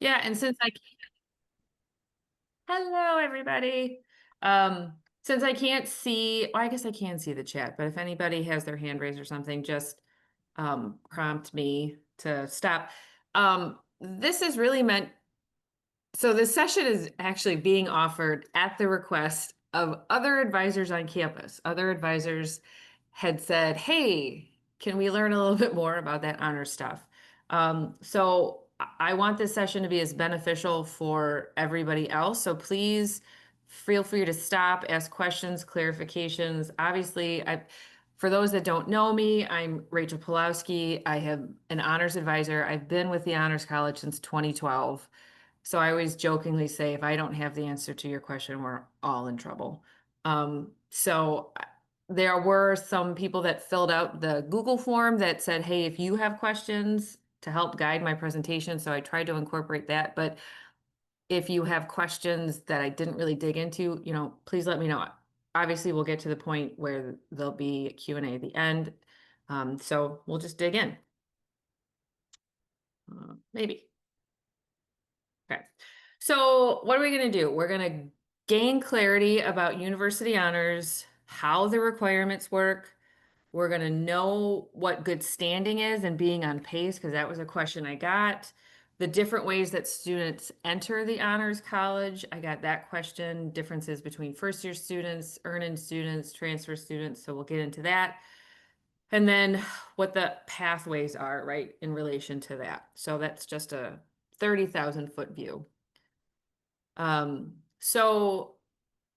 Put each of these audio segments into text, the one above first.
Yeah, and hello everybody. Since I can't see, well, I guess I can see the chat, but if anybody has their hand raised or something, just prompt me to stop. This is really meant so this session is actually being offered at the request of other advisors on campus. Other advisors had said, hey, can we learn a little bit more about that honor stuff? So I want this session to be as beneficial for everybody else. So please feel free to stop, ask questions, clarifications. Obviously, for those that don't know me, I'm Rachel Pawlowski. I have an honors advisor. I've been with the Honors College since 2012. So I always jokingly say, if I don't have the answer to your question, we're all in trouble. There were some people that filled out the Google form that said, hey, if you have questions to help guide my presentation. So I tried to incorporate that. But if you have questions that I didn't really dig into, please let me know. Obviously, we'll get to the point where there'll be a Q&A at the end. So we'll just dig in. Maybe. Okay. So what are we going to do? We're going to gain clarity about university honors, how the requirements work. We're going to know what good standing is and being on pace, because that was a question I got. The different ways that students enter the honors college. I got that question. Differences between first year students, earn-in students, transfer students. So we'll get into that. And then what the pathways are, right, in relation to that. So that's just a 30,000 foot view. So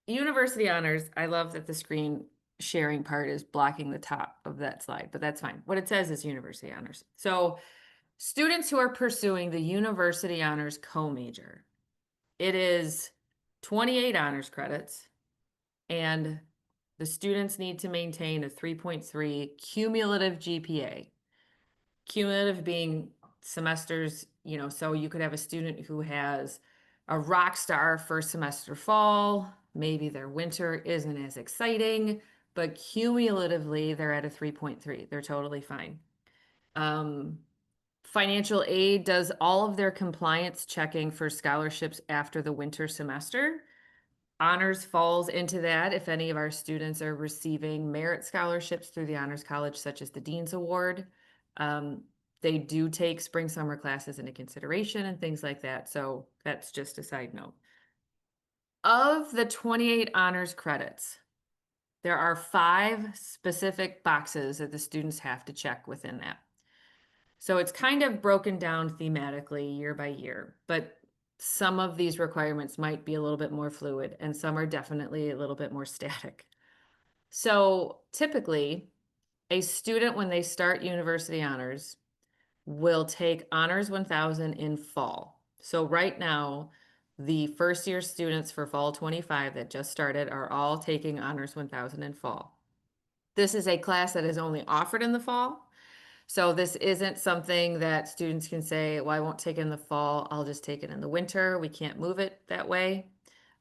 university honors, I love that the screen sharing part is blocking the top of that slide, but that's fine. What it says is university honors. So students who are pursuing the university honors co-major, it is 28 honors credits, and the students need to maintain a 3.3 cumulative GPA. Cumulative being semesters, so you could have a student who has a rock star first semester fall, maybe their winter isn't as exciting, but cumulatively they're at a 3.3. They're totally fine. Um, Financial aid does all of their compliance checking for scholarships after the winter semester. Honors falls into that if any of our students are receiving merit scholarships through the Honors College, such as the Dean's Award. Um, they do take spring, summer classes into consideration and things like that. So that's just a side note. Of the 28 honors credits, there are 5 specific boxes that the students have to check within that. So it's kind of broken down thematically year by year, but some of these requirements might be a little bit more fluid and some are definitely a little bit more static. So typically, a student, when they start university honors, will take Honors 1000 in fall. So right now, the first year students for fall 25 that just started are all taking Honors 1000 in fall. This is a class that is only offered in the fall. So this isn't something that students can say, well, I won't take it in the fall, I'll just take it in the winter. We can't move it that way.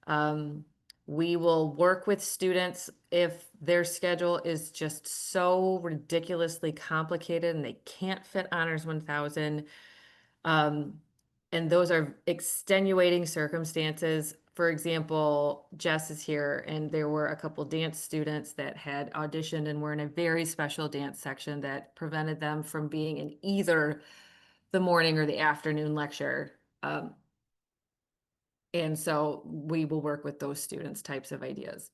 Um, we will work with students if their schedule is just so ridiculously complicated and they can't fit Honors 1000. And those are extenuating circumstances. For example, Jess is here, and there were a couple dance students that had auditioned and were in a very special dance section that prevented them from being in either the morning or the afternoon lecture. And so we will work with those students' types of ideas.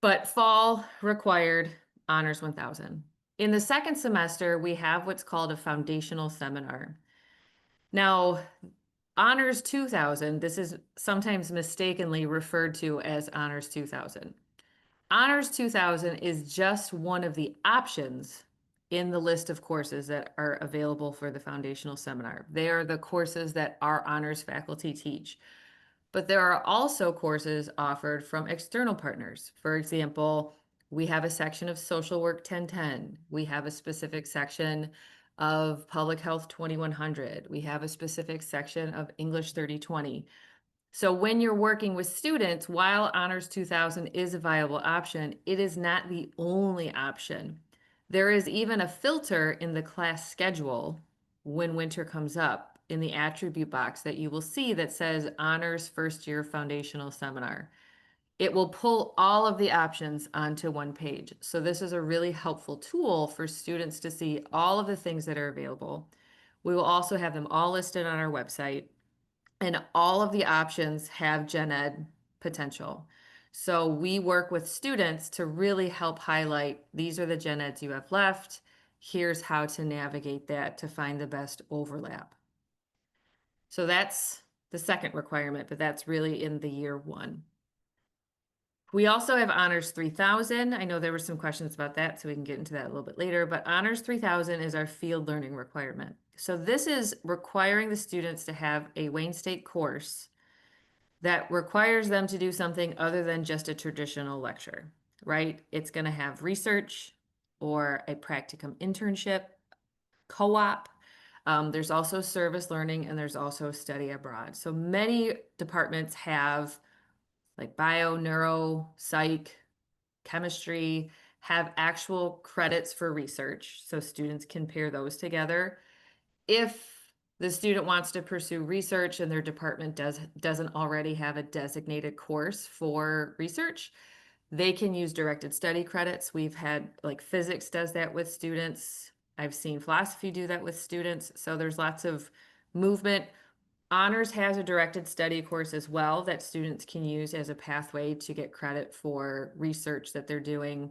But fall required Honors 1000. In the second semester, we have what's called a foundational seminar. Now, Honors 2000, this is sometimes mistakenly referred to as Honors 2000. Honors 2000 is just one of the options in the list of courses that are available for the foundational seminar. They are the courses that our honors faculty teach. But there are also courses offered from external partners. For example, we have a section of Social Work 1010. We have a specific section of Public Health 2100. We have a specific section of English 3020. So when you're working with students, while Honors 2000 is a viable option, it is not the only option. There is even a filter in the class schedule when winter comes up in the attribute box that you will see that says Honors First Year Foundational Seminar. It will pull all of the options onto one page. So this is a really helpful tool for students to see all of the things that are available. We will also have them all listed on our website, and all of the options have gen ed potential. So we work with students to really help highlight, these are the gen eds you have left. Here's how to navigate that to find the best overlap. So that's the second requirement, but that's really in the year one. We also have Honors 3000. I know there were some questions about that, so we can get into that a little bit later, but Honors 3000 is our field learning requirement. So this is requiring the students to have a Wayne State course that requires them to do something other than just a traditional lecture, right? It's going to have research or a practicum internship, co-op. There's also service learning, and there's also study abroad. So many departments have like bio, neuro, psych, chemistry, have actual credits for research. So students can pair those together. If the student wants to pursue research and their department doesn't already have a designated course for research, they can use directed study credits. We've had, like, physics does that with students. I've seen philosophy do that with students. So there's lots of movement. Honors has a directed study course as well that students can use as a pathway to get credit for research that they're doing.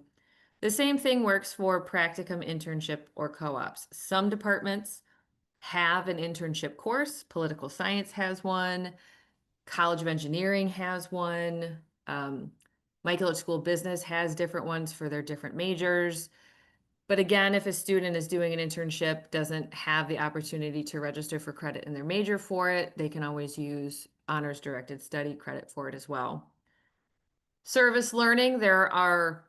The same thing works for practicum, internship, or co-ops. Some departments have an internship course. Political science has one. College of Engineering has one. Michaelet School of Business has different ones for their different majors. But again, if a student is doing an internship, doesn't have the opportunity to register for credit in their major for it, they can always use honors directed study credit for it as well. Service learning, there are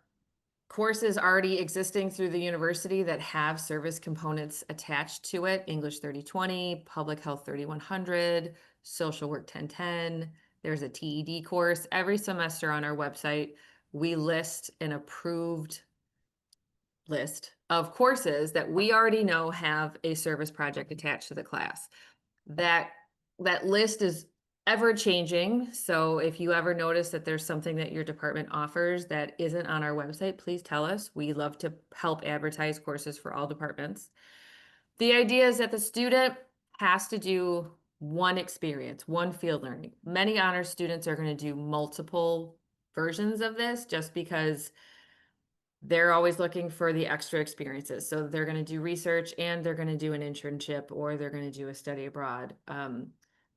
courses already existing through the university that have service components attached to it. English 3020, Public Health 3100, Social Work 1010. There's a TED course. Every semester on our website, we list an approved list of courses that we already know have a service project attached to the class. That list is ever changing. So if you ever notice that there's something that your department offers that isn't on our website, please tell us. We love to help advertise courses for all departments. The idea is that the student has to do one experience, one field learning. Many honors students are going to do multiple versions of this just because they're always looking for the extra experiences. So they're going to do research and they're going to do an internship or they're going to do a study abroad.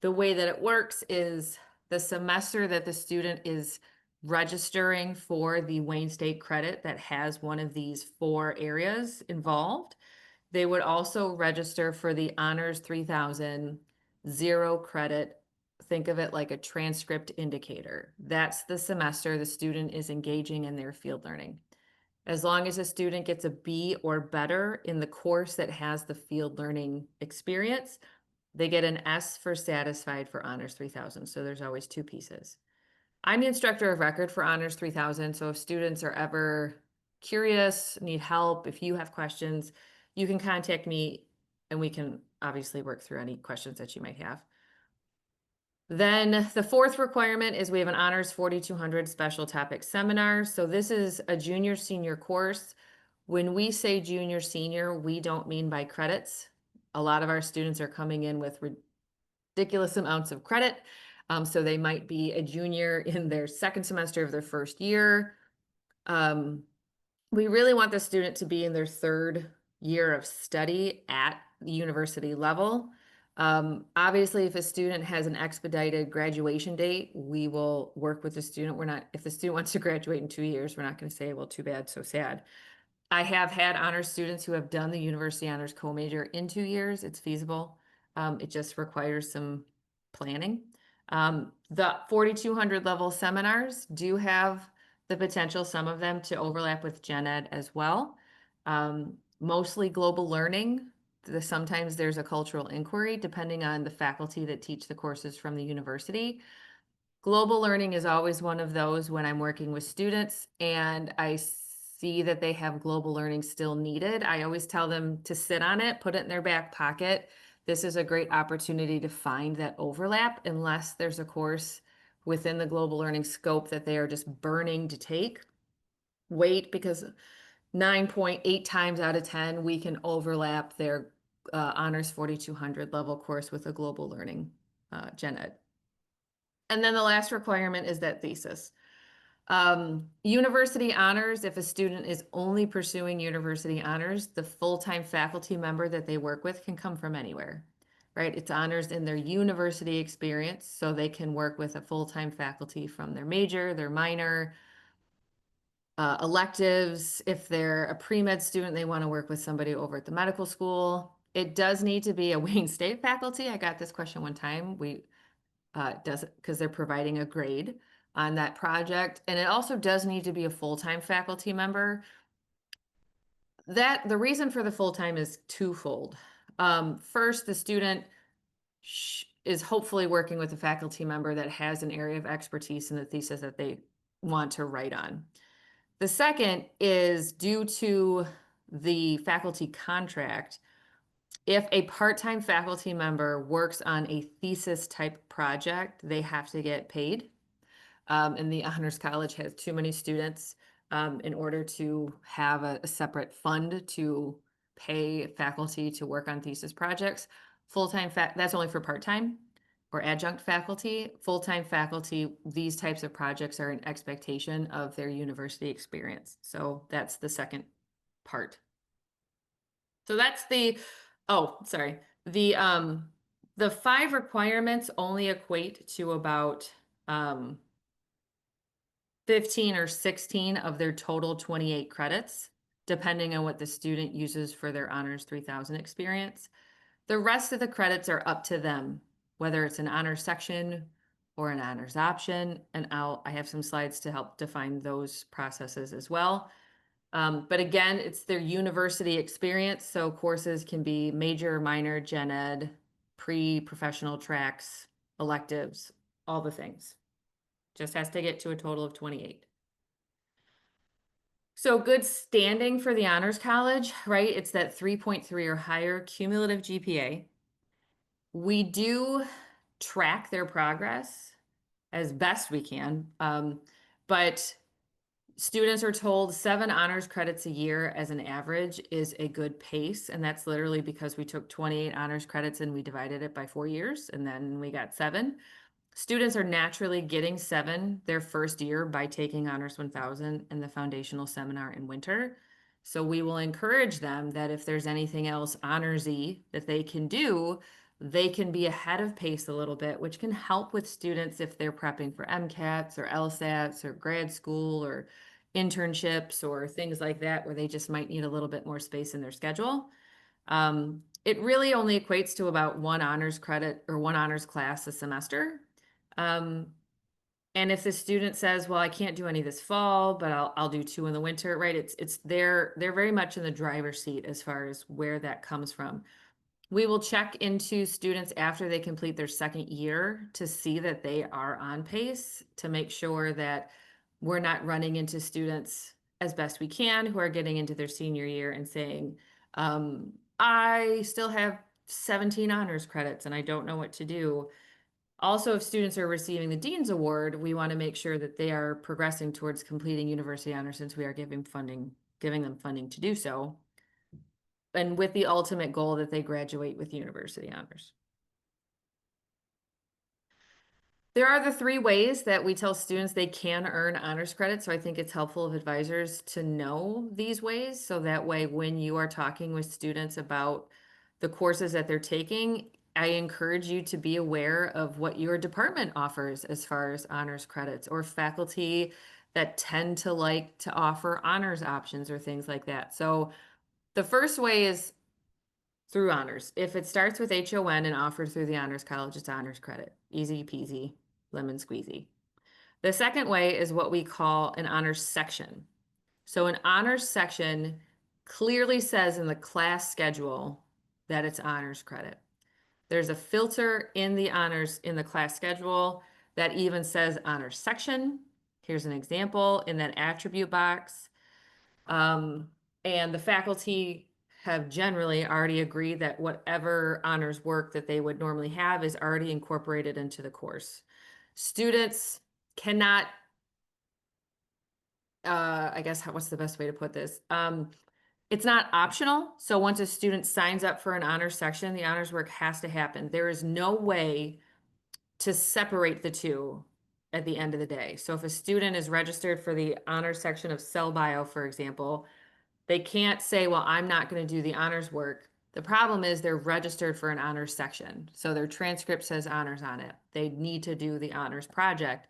The way that it works is the semester that the student is registering for the Wayne State credit that has one of these 4 areas involved, they would also register for the Honors 3000 0 credit. Think of it like a transcript indicator. That's the semester the student is engaging in their field learning. As long as a student gets a B or better in the course that has the field learning experience, they get an S for satisfied for Honors 3000. So there's always 2 pieces. I'm the instructor of record for Honors 3000. So if students are ever curious, need help, if you have questions, you can contact me and we can obviously work through any questions that you might have. Then the 4th requirement is we have an Honors 4200 special topic seminar. So this is a junior senior course. When we say junior senior, we don't mean by credits. A lot of our students are coming in with ridiculous amounts of credit. So they might be a junior in their 2nd semester of their 1st year. We really want the student to be in their 3rd year of study at the university level. Obviously, if a student has an expedited graduation date, we will work with the student. If the student wants to graduate in 2 years, we're not going to say, well, too bad, so sad. I have had honors students who have done the university honors co-major in 2 years. It's feasible. It just requires some planning. The 4200 level seminars do have the potential, some of them, to overlap with gen ed as well. Mostly global learning. Sometimes there's a cultural inquiry depending on the faculty that teach the courses from the university. Global learning is always one of those when I'm working with students and I see that they have global learning still needed. I always tell them to sit on it, put it in their back pocket. this is a great opportunity to find that overlap unless there's a course within the global learning scope that they are just burning to take. Wait, because 9.8 times out of 10, we can overlap their Honors 4200 level course with a global learning gen ed. And then the last requirement is that thesis. University honors, if a student is only pursuing university honors, the full-time faculty member that they work with can come from anywhere, right? It's honors in their university experience, so they can work with a full-time faculty from their major, their minor, electives. If they're a pre-med student, they want to work with somebody over at the medical school. It does need to be a Wayne State faculty. I got this question one time. Does it because they're providing a grade on that project. And it also does need to be a full-time faculty member. The reason for the full-time is twofold. First, the student is hopefully working with a faculty member that has an area of expertise in the thesis that they want to write on. The second is due to the faculty contract. If a part-time faculty member works on a thesis type project, they have to get paid. And the Honors College has too many students in order to have a separate fund to pay faculty to work on thesis projects. Full-time that's only for part-time or adjunct faculty. Full-time faculty, these types of projects are an expectation of their university experience. So that's the second part. So that's sorry. The 5 requirements only equate to about 15 or 16 of their total 28 credits, depending on what the student uses for their Honors 3000 experience. The rest of the credits are up to them, whether it's an honors section or an honors option. And I have some slides to help define those processes as well. But again, it's their university experience. So courses can be major, minor, gen ed, pre-professional tracks, electives, all the things. Just has to get to a total of 28. So good standing for the Honors College, right? It's that 3.3 or higher cumulative GPA. We do track their progress as best we can, but students are told 7 honors credits a year as an average is a good pace. And that's literally because we took 28 honors credits and we divided it by 4 years, and then we got 7. Students are naturally getting 7 their first year by taking Honors 1000 and the foundational seminar in winter. So we will encourage them that if there's anything else honors-y that they can do, they can be ahead of pace a little bit, which can help with students if they're prepping for MCATs or LSATs or grad school or internships or things like that, where they just might need a little bit more space in their schedule. It really only equates to about 1 honors credit or 1 honors class a semester. And if the student says, well, I can't do any this fall, but I'll do 2 in the winter, right? They're very much in the driver's seat as far as where that comes from. We will check into students after they complete their second year to see that they are on pace, to make sure that we're not running into students as best we can who are getting into their senior year and saying, I still have 17 honors credits and I don't know what to do. Also, if students are receiving the Dean's Award, we want to make sure that they are progressing towards completing university honors, since we are giving them funding to do so, and with the ultimate goal that they graduate with university honors. There are the 3 ways that we tell students they can earn honors credit. So I think it's helpful of advisors to know these ways, so that way when you are talking with students about the courses that they're taking, I encourage you to be aware of what your department offers as far as honors credits, or faculty that tend to like to offer honors options or things like that. So the first way is through honors. If it starts with HON and offered through the Honors College, it's honors credit. Easy peasy, lemon squeezy. The second way is what we call an honors section. So an honors section clearly says in the class schedule that it's honors credit. There's a filter in the class schedule that even says honors section. Here's an example in that attribute box. And the faculty have generally already agreed that whatever honors work that they would normally have is already incorporated into the course. Students cannot, I guess, what's the best way to put this? It's not optional. So once a student signs up for an honors section, the honors work has to happen. There is no way to separate the two at the end of the day. So if a student is registered for the honors section of cell bio, for example, they can't say, well, I'm not going to do the honors work. The problem is they're registered for an honors section. So their transcript says honors on it. They need to do the honors project.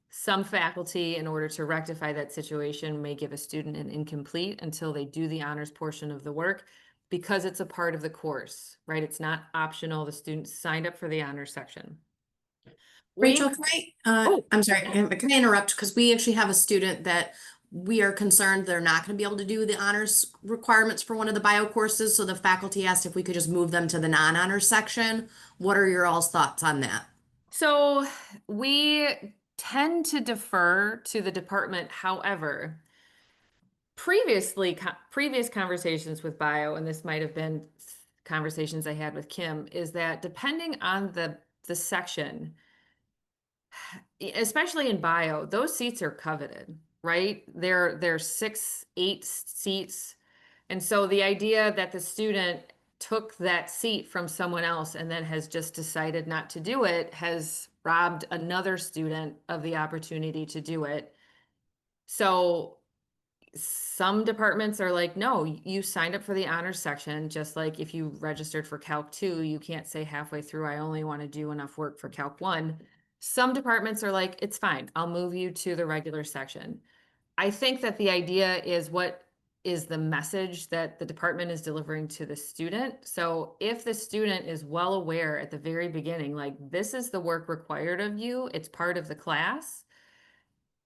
Some faculty, in order to rectify that situation, may give a student an incomplete until they do the honors portion of the work because it's a part of the course, right? It's not optional. The student signed up for the honors section. Rachel, can Oh, I'm sorry, can I interrupt? Because we actually have a student that we are concerned they're not going to be able to do the honors requirements for one of the bio courses. So the faculty asked if we could just move them to the non-honors section. What are your all's thoughts on that? so we tend to defer to the department. However, previous conversations with bio, and this might have been conversations I had with Kim, is that depending on the section, especially in bio, those seats are coveted, right? They're 6, 8 seats. And so the idea that the student took that seat from someone else and then has just decided not to do it has robbed another student of the opportunity to do it. So some departments are like, no, you signed up for the honors section. Just like if you registered for Calc 2, you can't say halfway through, I only want to do enough work for Calc 1. Some departments are like, it's fine, I'll move you to the regular section. I think that the idea is what is the message that the department is delivering to the student. So if the student is well aware at the very beginning, like this is the work required of you, it's part of the class,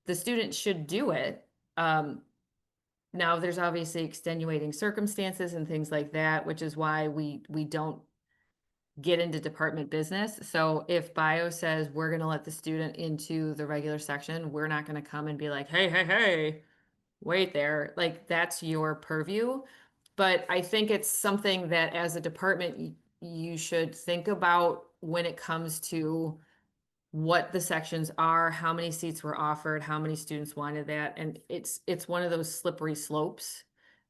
the student should do it. Now, there's obviously extenuating circumstances and things like that, which is why we don't get into department business. So if bio says we're going to let the student into the regular section, we're not going to come and be like, hey, wait there. Like that's your purview. But I think it's something that as a department, you should think about when it comes to what the sections are, how many seats were offered, how many students wanted that. And it's one of those slippery slopes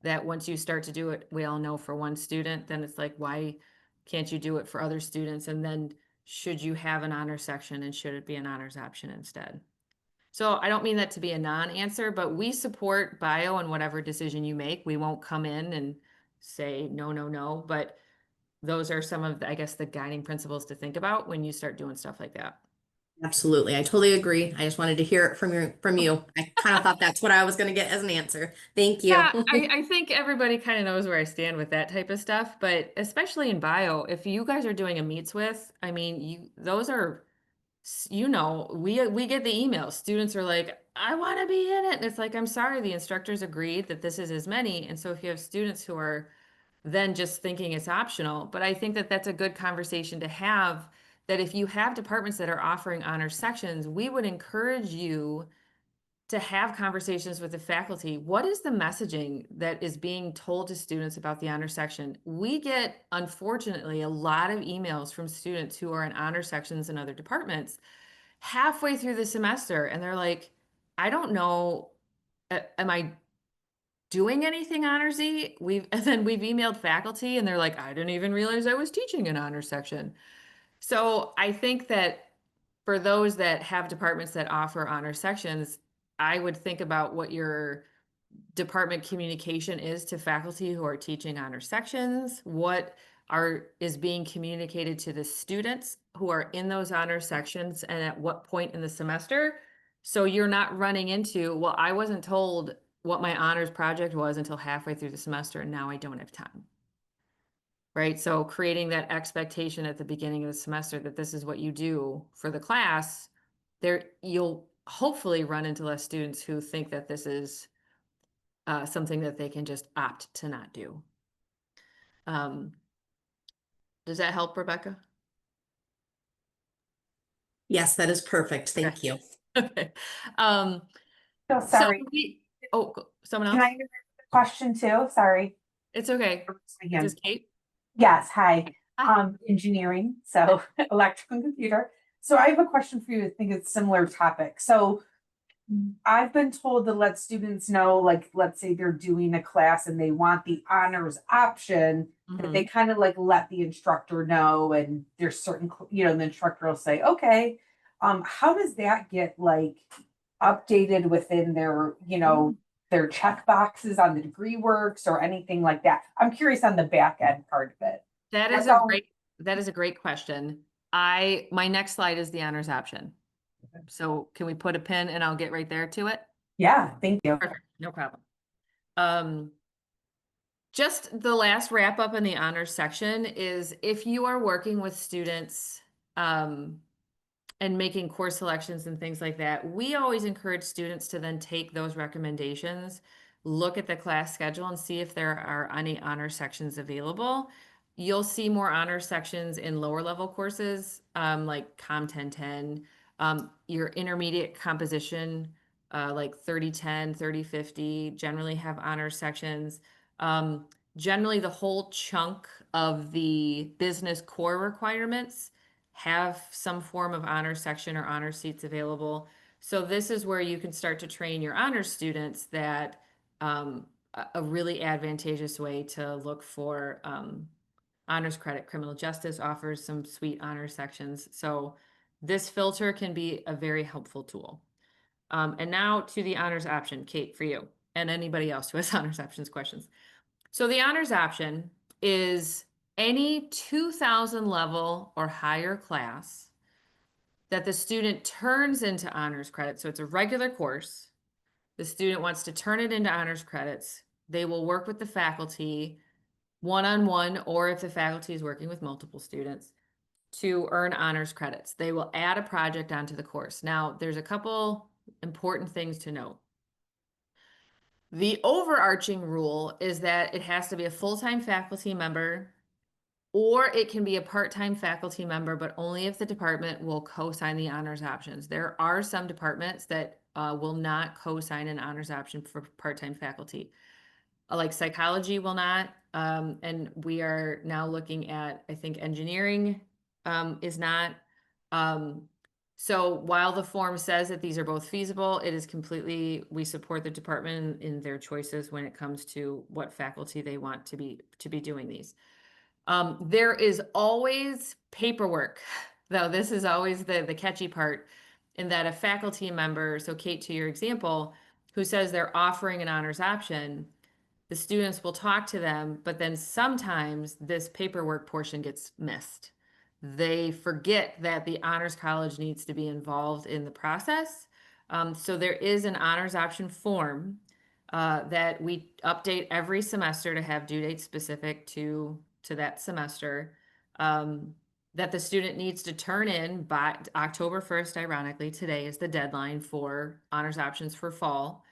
that once you start to do it, we all know for one student, then it's like, why can't you do it for other students? And then should you have an honors section and should it be an honors option instead? So I don't mean that to be a non-answer, but we support bio and whatever decision you make. We won't come in and say no, no, no, but those are some of, I guess, the guiding principles to think about when you start doing stuff like that. Absolutely. I totally agree. I just wanted to hear it from you. I kind of thought that's what I was going to get as an answer. Thank you. Yeah, I think everybody kind of knows where I stand with that type of stuff, but especially in bio, if you guys are doing a meets with, I mean, those are, we get the emails. Students are like, I want to be in it. And it's like, I'm sorry, the instructors agreed that this is as many. And so if you have students who are then just thinking it's optional, but I think that that's a good conversation to have, that if you have departments that are offering honor sections, we would encourage you to have conversations with the faculty. What is the messaging that is being told to students about the honor section? We get, unfortunately, a lot of emails from students who are in honor sections in other departments halfway through the semester, and they're like, I don't know, am I doing anything honorsy? And then we've emailed faculty and they're like, I didn't even realize I was teaching an honor section. So I think that for those that have departments that offer honor sections, I would think about what your department communication is to faculty who are teaching honor sections, what is being communicated to the students who are in those honor sections and at what point in the semester. So you're not running into, well, I wasn't told what my honors project was until halfway through the semester and now I don't have time. Right? So creating that expectation at the beginning of the semester that this is what you do for the class, there you'll hopefully run into less students who think that this is something that they can just opt to not do. Does that help, Rebecca? Yes, that is perfect. Okay. Thank you. Okay. So So sorry. someone Can else? I ask a question too? Sorry. It's okay. Is this Again, Kate? yes, hi. Hi. Engineering, so electrical and computer. So I have a question for you. I think it's similar topic. So I've been told to let students know, like, let's say they're doing a class and they want the honors option, that they Mhm. kind of like let the instructor know, and there's certain, the instructor will say, okay, how does that get like updated within their, their check boxes on the degree works or anything like that? I'm curious on the back end part of it. That is That's a all. great that is a great question. My next slide is the honors option. So can we put a pin and I'll get right there to it? Yeah, thank you. Perfect, no problem. Um, just the last wrap up in the honors section is if you are working with students, and making course selections and things like that, we always encourage students to then take those recommendations, look at the class schedule and see if there are any honor sections available. You'll see more honor sections in lower level courses, like Com 1010, your intermediate composition, like 3010, 3050, generally have honor sections. Um, Generally, the whole chunk of the business core requirements have some form of honor section or honor seats available. So this is where you can start to train your honor students that a really advantageous way to look for honors credit. Criminal justice offers some sweet honor sections. So this filter can be a very helpful tool. And now to the honors option, Kate, for you and anybody else who has honors options questions. So the honors option is any 2000 level or higher class that the student turns into honors credits. So it's a regular course. The student wants to turn it into honors credits. They will work with the faculty one-on-one, or if the faculty is working with multiple students, to earn honors credits. They will add a project onto the course. Now, there's a couple important things to note. The overarching rule is that it has to be a full-time faculty member, or it can be a part-time faculty member, but only if the department will co-sign the honors options. There are some departments that will not co-sign an honors option for part-time faculty. Like psychology will not, and we are now looking at, I think engineering is not. Um, so while the form says that these are both feasible, it is completely, we support the department in their choices when it comes to what faculty they want to be doing these. There is always paperwork, though. This is always the catchy part, in that a faculty member, so Kate, to your example, who says they're offering an honors option, the students will talk to them, but then sometimes this paperwork portion gets missed. They forget that the honors college needs to be involved in the process. So there is an honors option form that we update every semester to have due dates specific to that semester, that the student needs to turn in by October 1st. Ironically, today is the deadline for honors options for fall.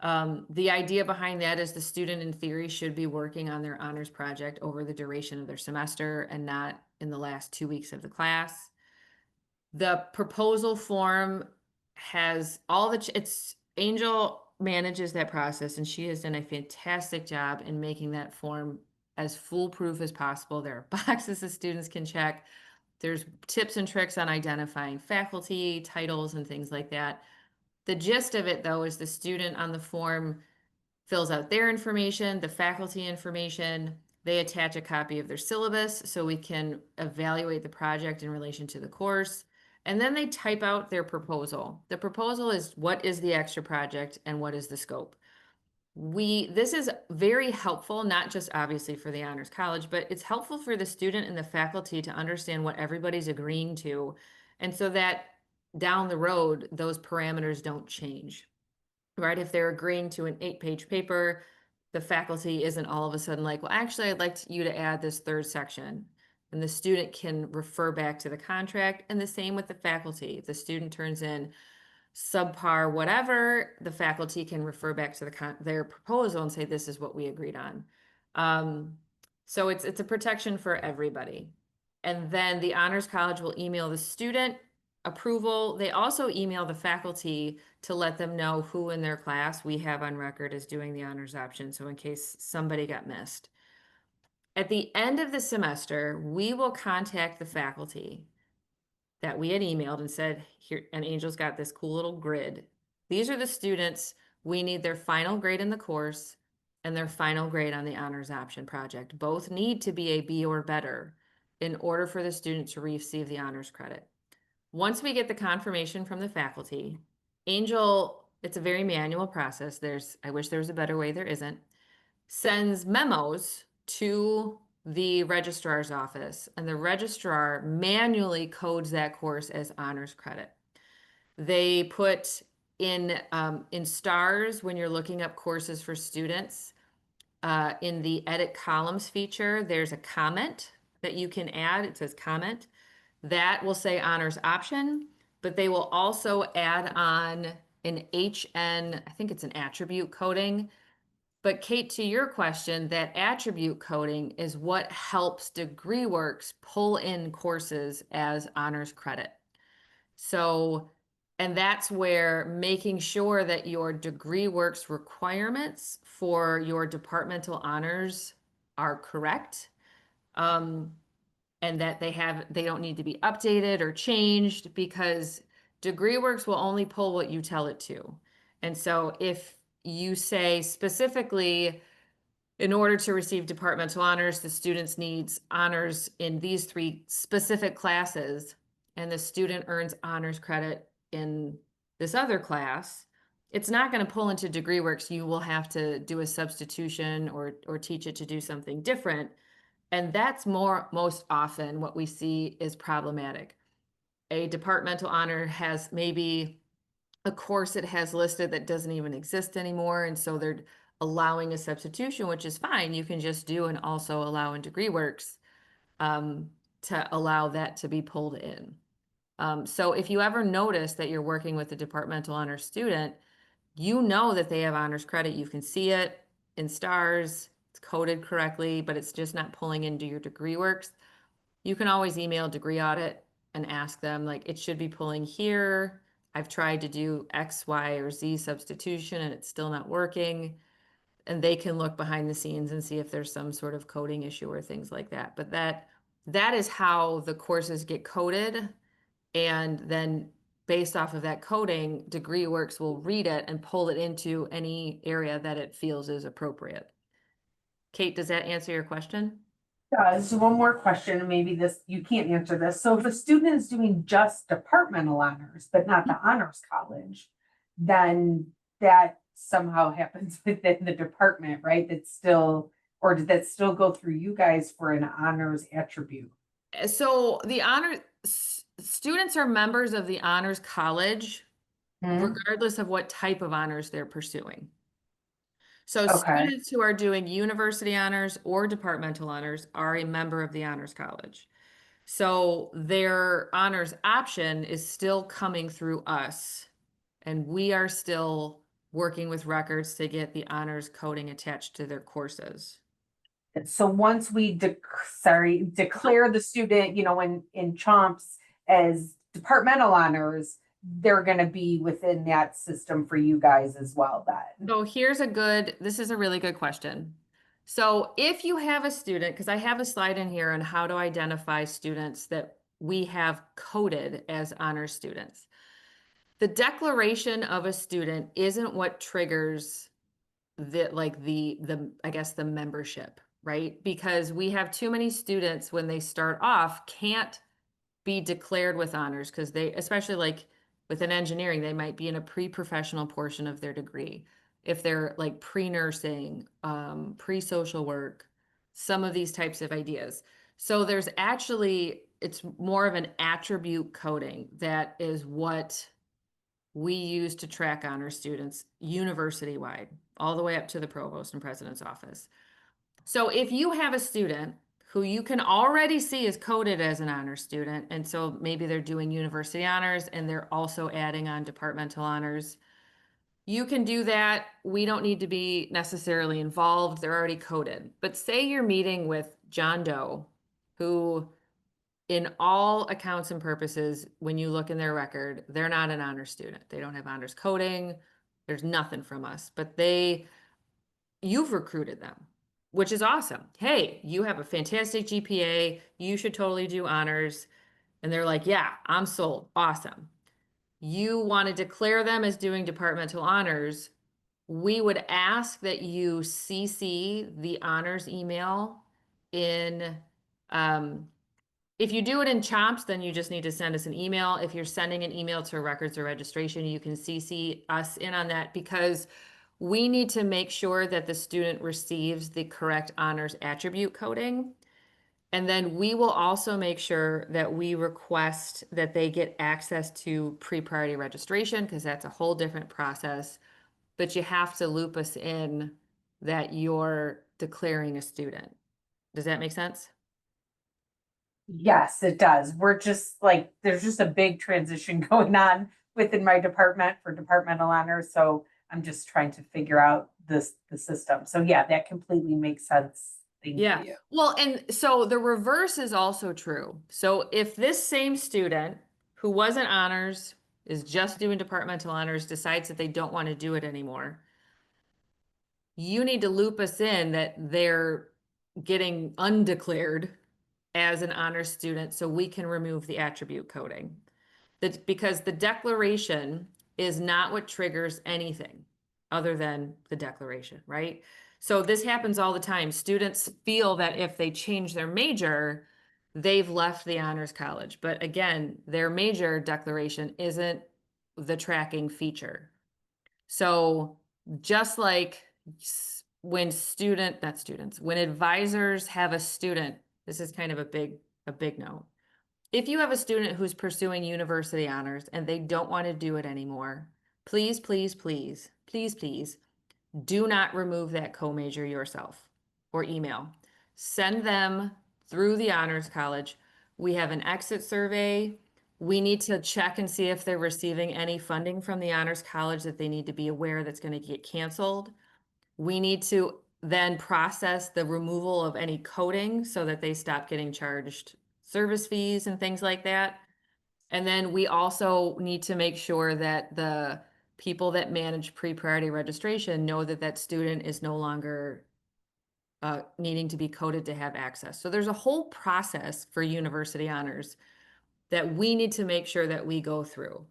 The idea behind that is the student in theory should be working on their honors project over the duration of their semester and not in the last 2 weeks of the class. The proposal form has all it's Angel manages that process, and she has done a fantastic job in making that form as foolproof as possible. There are boxes that students can check. There's tips and tricks on identifying faculty, titles, and things like that. The gist of it, though, is the student on the form fills out their information, the faculty information. They attach a copy of their syllabus so we can evaluate the project in relation to the course. And then they type out their proposal. The proposal is what is the extra project and what is the scope. This is very helpful, not just obviously for the honors college, but it's helpful for the student and the faculty to understand what everybody's agreeing to. And so that down the road, those parameters don't change, right? If they're agreeing to an 8-page paper, the faculty isn't all of a sudden like, well, actually, I'd like you to add this third section. And the student can refer back to the contract, and the same with the faculty. If the student turns in subpar whatever, the faculty can refer back to their proposal and say, this is what we agreed on. So it's a protection for everybody. And then the honors college will email the student approval. They also email the faculty to let them know who in their class we have on record as doing the honors option. So in case somebody got missed. At the end of the semester, we will contact the faculty that we had emailed and said, here, and Angel's got this cool little grid. These are the students, we need their final grade in the course and their final grade on the honors option project. Both need to be a B or better in order for the student to receive the honors credit. Once we get the confirmation from the faculty, Angel, it's a very manual process. I wish there was a better way, there isn't, sends memos to the registrar's office, and the registrar manually codes that course as honors credit. They put in stars when you're looking up courses for students. In the edit columns feature, there's a comment that you can add. It says comment. That will say honors option, but they will also add on an HN, I think it's an attribute coding. But Kate, to your question, that attribute coding is what helps DegreeWorks pull in courses as honors credit. So, and that's where making sure that your DegreeWorks requirements for your departmental honors are correct. And that they don't need to be updated or changed, because DegreeWorks will only pull what you tell it to. And so if you say specifically, in order to receive departmental honors, the students needs honors in these 3 specific classes, and the student earns honors credit in this other class, it's not going to pull into DegreeWorks. You will have to do a substitution or teach it to do something different. And that's most often what we see is problematic. A departmental honor has maybe a course it has listed that doesn't even exist anymore. And so they're allowing a substitution, which is fine. You can just do and also allow in DegreeWorks to allow that to be pulled in. So if you ever notice that you're working with a departmental honor student, you know that they have honors credit. You can see it in stars. It's coded correctly, but it's just not pulling into your DegreeWorks. You can always email Degree Audit and ask them, like, it should be pulling here. I've tried to do X, Y, or Z substitution and it's still not working. And they can look behind the scenes and see if there's some sort of coding issue or things like that. But that is how the courses get coded. And then based off of that coding, DegreeWorks will read it and pull it into any area that it feels is appropriate. Kate, does that answer your question? So one more question, and maybe this, you can't answer this. So if a student is doing just departmental honors, but not the honors college, then that somehow happens within the department, right? That's still, or did that still go through you guys for an honors attribute? So the students are members of the honors college, regardless of what type of honors they're pursuing. So Okay. students who are doing university honors or departmental honors are a member of the honors college. So their honors option is still coming through us, and we are still working with records to get the honors coding attached to their courses. So once we declare the student, in Chomps as departmental honors, they're gonna be within that system for you guys as well then. So this is a really good question. So if you have a student, because I have a slide in here on how to identify students that we have coded as honor students. The declaration of a student isn't what triggers I guess the membership, right? Because we have too many students when they start off can't be declared with honors, because they, especially like within engineering, they might be in a pre-professional portion of their degree. If they're like pre-nursing, pre-social work, some of these types of ideas. So it's more of an attribute coding that is what we use to track honor students university-wide, all the way up to the provost and president's office. So if you have a student who you can already see is coded as an honor student, and so maybe they're doing university honors and they're also adding on departmental honors, you can do that. We don't need to be necessarily involved. They're already coded. But say you're meeting with John Doe, who in all accounts and purposes, when you look in their record, they're not an honors student. They don't have honors coding. There's nothing from us, but you've recruited them, which is awesome. Hey, you have a fantastic GPA. You should totally do honors. And they're like, yeah, I'm sold. Awesome. You want to declare them as doing departmental honors. We would ask that you CC the honors email in, if you do it in CHOMPS, then you just need to send us an email. If you're sending an email to records or registration, you can CC us in on that, because we need to make sure that the student receives the correct honors attribute coding. And then we will also make sure that we request that they get access to pre-priority registration, because that's a whole different process. But you have to loop us in that you're declaring a student. Does that make sense? Yes, it does. We're just like, there's just a big transition going on within my department for departmental honors. So I'm just trying to figure out the system. So yeah, that completely makes sense. Thank Yeah. you. Well, and so the reverse is also true. So if this same student who wasn't honors, is just doing departmental honors, decides that they don't want to do it anymore, you need to loop us in that they're getting undeclared as an honors student so we can remove the attribute coding. That because the declaration is not what triggers anything other than the declaration, right? So this happens all the time. Students feel that if they change their major, they've left the honors college. But again, their major declaration isn't the tracking feature. So just like when not students, when advisors have a student, this is kind of a big note. If you have a student who's pursuing university honors and they don't want to do it anymore, please, please, please, please, please do not remove that co-major yourself or email. Send them through the honors college. We have an exit survey. We need to check and see if they're receiving any funding from the honors college that they need to be aware that's going to get canceled. We need to then process the removal of any coding so that they stop getting charged service fees and things like that. And then we also need to make sure that the people that manage pre-priority registration know that that student is no longer needing to be coded to have access. So there's a whole process for university honors that we need to make sure that we go through.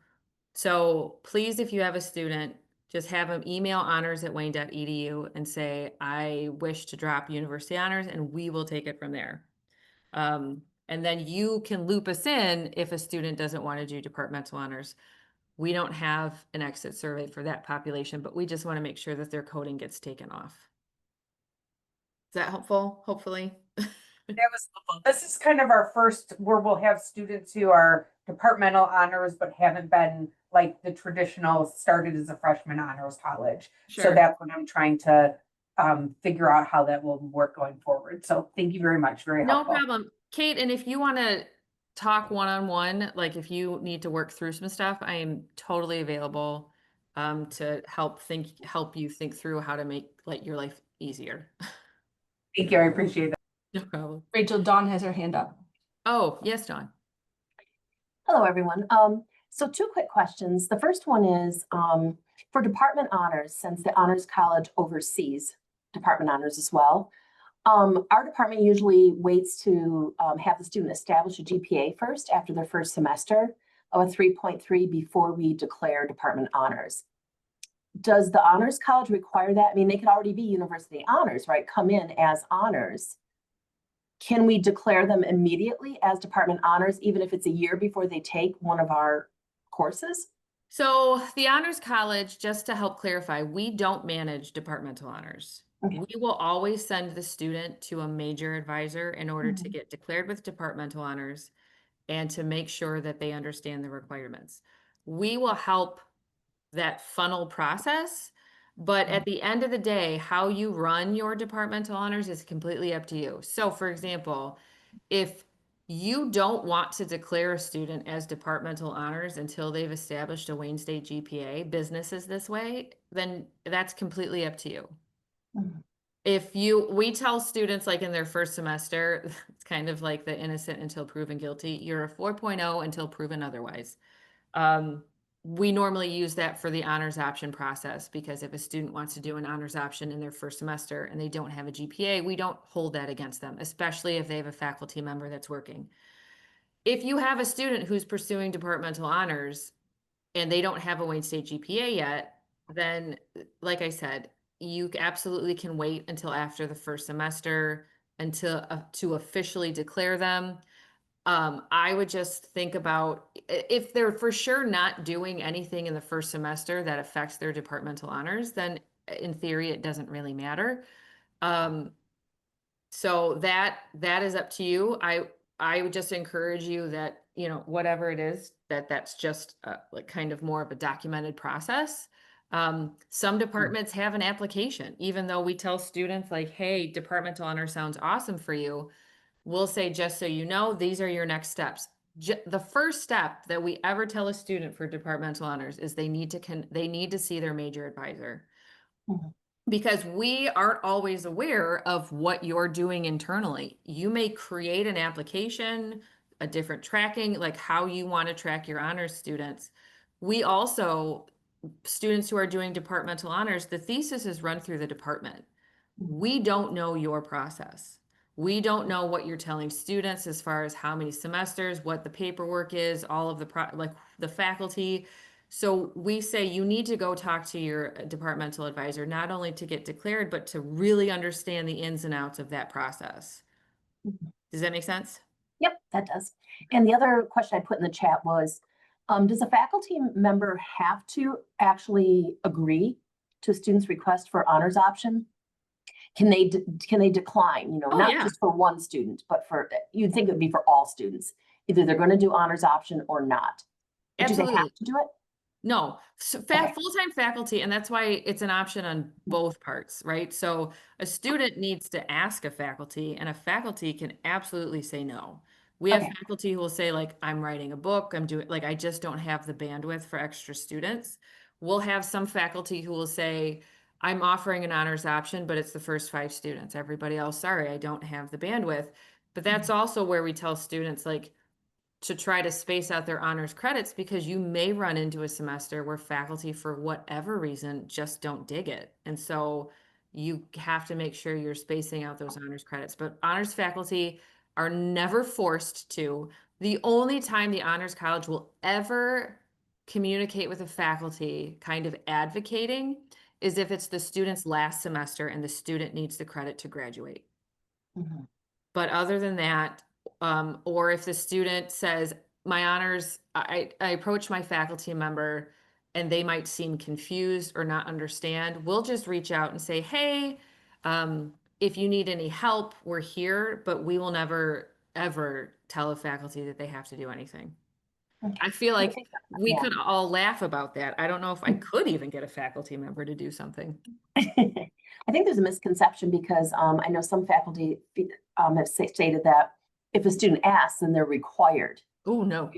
So please, if you have a student, just have them email honors@wayne.edu and say, I wish to drop university honors, and we will take it from there. And then you can loop us in if a student doesn't want to do departmental honors. We don't have an exit survey for that population, but we just want to make sure that their coding gets taken off. Is that helpful? Hopefully. That was helpful. This is kind of our first where we'll have students who are departmental honors but haven't been like the traditional started as a freshman honors college. So Sure. that's what I'm trying to figure out how that will work going forward. So thank you very much. Very No helpful. problem. Kate, and if you want to talk one-on-one, like if you need to work through some stuff, I am totally available to help you think through how to make like your life easier. Thank you. I appreciate that. No problem. Rachel, Dawn has her hand up. Oh, yes, Dawn. Hello, everyone. So two quick questions. The first one is for department honors, since the Honors College oversees department honors as well. Our department usually waits to have the student establish a GPA first after their first semester of a 3.3 before we declare department honors. Does the Honors College require that? I mean, they could already be university honors, right? Come in as honors. Can we declare them immediately as department honors, even if it's a year before they take one of our courses? So the Honors College, just to help clarify, we don't manage departmental honors. Okay. We will always send the student to a major advisor in order to Mhm. get declared with departmental honors and to make sure that they understand the requirements. We will help that funnel process, but at the end of the day, how you run your departmental honors is completely up to you. So for example, if you don't want to declare a student as departmental honors until they've established a Wayne State GPA, business is this way, then that's completely up to you. Mhm. We tell students like in their first semester, it's kind of like the innocent until proven guilty. You're a 4.0 until proven otherwise. Um, we normally use that for the honors option process because if a student wants to do an honors option in their first semester and they don't have a GPA, we don't hold that against them, especially if they have a faculty member that's working. If you have a student who's pursuing departmental honors and they don't have a Wayne State GPA yet, then, like I said, you absolutely can wait until after the first semester until to officially declare them. I would just think about if they're for sure not doing anything in the first semester that affects their departmental honors, then in theory, it doesn't really matter. Um, so that is up to you. I would just encourage you that, you know, whatever it is, that's just like kind of more of a documented process. Some departments have an application, even though we tell students like, hey, departmental honor sounds awesome for you. We'll say, just so you know, these are your next steps. The first step that we ever tell a student for departmental honors is they need to see their major advisor. Mhm. Because we aren't always aware of what you're doing internally. You may create an application, a different tracking, like how you want to track your honors students. We also, students who are doing departmental honors, the thesis is run through the department. We don't know your process. We don't know what you're telling students as far as how many semesters, what the paperwork is, all of the like the faculty. So we say you need to go talk to your departmental advisor, not only to get declared, but to really understand the ins and outs of that process. Mhm. Does that make sense? Yep, that does. And the other question I put in the chat was, does a faculty member have to actually agree to a student's request for honors option? Can they decline, you know, Oh, not yeah. just for one student, but for, you'd think it would be for all students. Either they're going to do honors option or not. But do they have Absolutely. to do it? No, so Okay. full-time faculty, and that's why it's an option on both parts, right? So a student needs to ask a faculty, and a faculty can absolutely say no. We have Okay. faculty who will say, like, I'm writing a book, I'm doing, like, I just don't have the bandwidth for extra students. We'll have some faculty who will say, I'm offering an honors option, but it's the first 5 students. Everybody else, sorry, I don't have the bandwidth. But that's also where we tell students, like, to try to space out their honors credits because you may run into a semester where faculty, for whatever reason, just don't dig it. And so you have to make sure you're spacing out those honors credits. But honors faculty are never forced to. The only time the Honors College will ever communicate with a faculty kind of advocating is if it's the student's last semester and the student needs the credit to graduate. Mhm. But other than that, or if the student says, my honors, I approach my faculty member and they might seem confused or not understand, we'll just reach out and say, hey, if you need any help, we're here, but we will never, ever tell a faculty that they have to do anything. Okay. I feel I like think- we yeah. could all laugh about that. I don't know if I could even get a faculty member to do something. I think there's a misconception because I know some faculty have stated that if a student asks, then they're required Oh, no.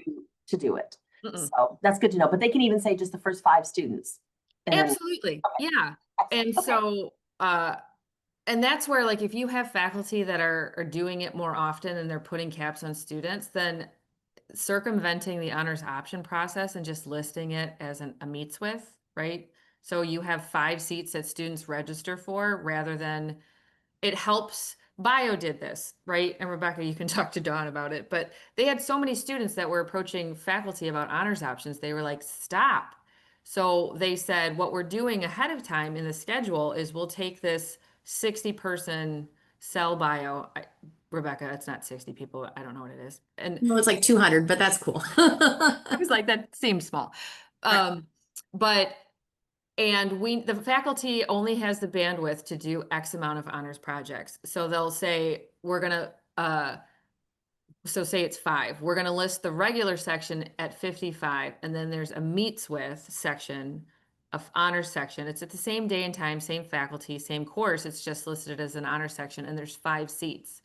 to do it. Mm-mm. So that's good to know. But they can even say just the first 5 students. And then, Absolutely. Yeah. excellent. And Okay. so, and that's where, like, if you have faculty that are doing it more often and they're putting caps on students, then circumventing the honors option process and just listing it as a meets with, right? So you have 5 seats that students register for rather than it helps. Bio did this, right? And Rebecca, you can talk to Dawn about it, but they had so many students that were approaching faculty about honors options. They were like, stop. So they said, what we're doing ahead of time in the schedule is we'll take this 60-person cell bio. Rebecca, it's not 60 people. I don't know what it is. And No, it's like 200, but that's cool. I was like, that seems small. But and the faculty only has the bandwidth to do X amount of honors projects. So they'll say, we're gonna, so say it's 5. We're gonna list the regular section at 55, and then there's a meets with section of honors section. It's at the same day and time, same faculty, same course. It's just listed as an honor section, and there's 5 seats.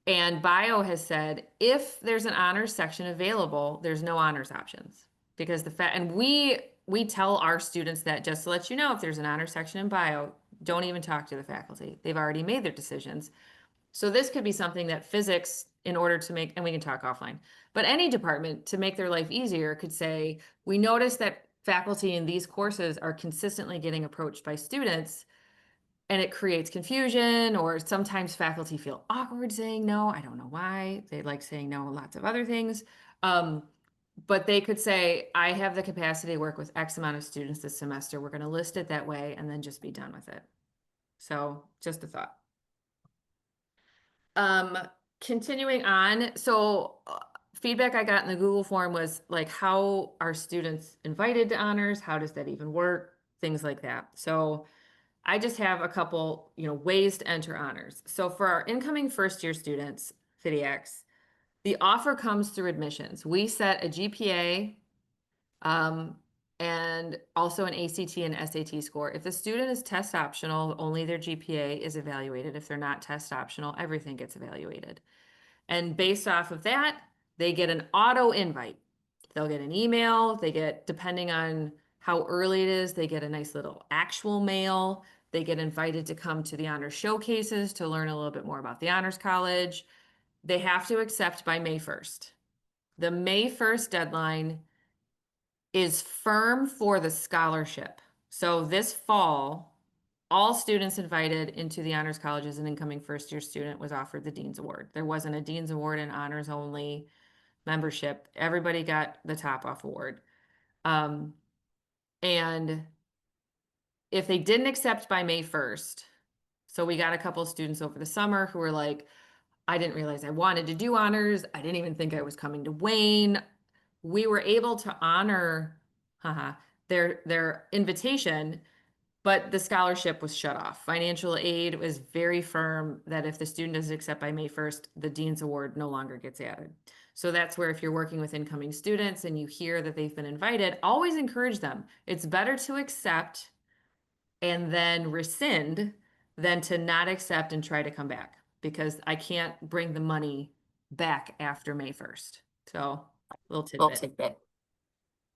And bio has said, if there's an honors section available, there's no honors options because and we tell our students that just to let you know, if there's an honors section in bio, don't even talk to the faculty. They've already made their decisions. So this could be something that physics, in order to make, and we can talk offline, but any department to make their life easier could say, we notice that faculty in these courses are consistently getting approached by students and it creates confusion, or sometimes faculty feel awkward saying no. I don't know why. They like saying no and lots of other things. But they could say, I have the capacity to work with X amount of students this semester. We're going to list it that way and then just be done with it. So just a thought. Continuing on, so feedback I got in the Google form was like, how are students invited to honors? How does that even work? Things like that. So I just have a couple, ways to enter honors. So for our incoming first year students, FIDIACs, the offer comes through admissions. We set a GPA, and also an ACT and SAT score. If the student is test optional, only their GPA is evaluated. If they're not test optional, everything gets evaluated. And based off of that, they get an auto invite. They'll get an email, they get, depending on how early it is, they get a nice little actual mail. They get invited to come to the honors showcases to learn a little bit more about the honors college. They have to accept by May 1st. The May 1st deadline is firm for the scholarship. So this fall, all students invited into the honors college as an incoming first year student was offered the Dean's Award. There wasn't a Dean's Award and honors only membership. Everybody got the top off award. And if they didn't accept by May 1st, so we got a couple of students over the summer who were like, I didn't realize I wanted to do honors. I didn't even think I was coming to Wayne. We were able to honor their invitation, but the scholarship was shut off. Financial aid was very firm that if the student doesn't accept by May 1st, the Dean's Award no longer gets added. So that's where if you're working with incoming students and you hear that they've been invited, always encourage them. It's better to accept and then rescind than to not accept and try to come back, because I can't bring the money back after May 1st. So little tidbit.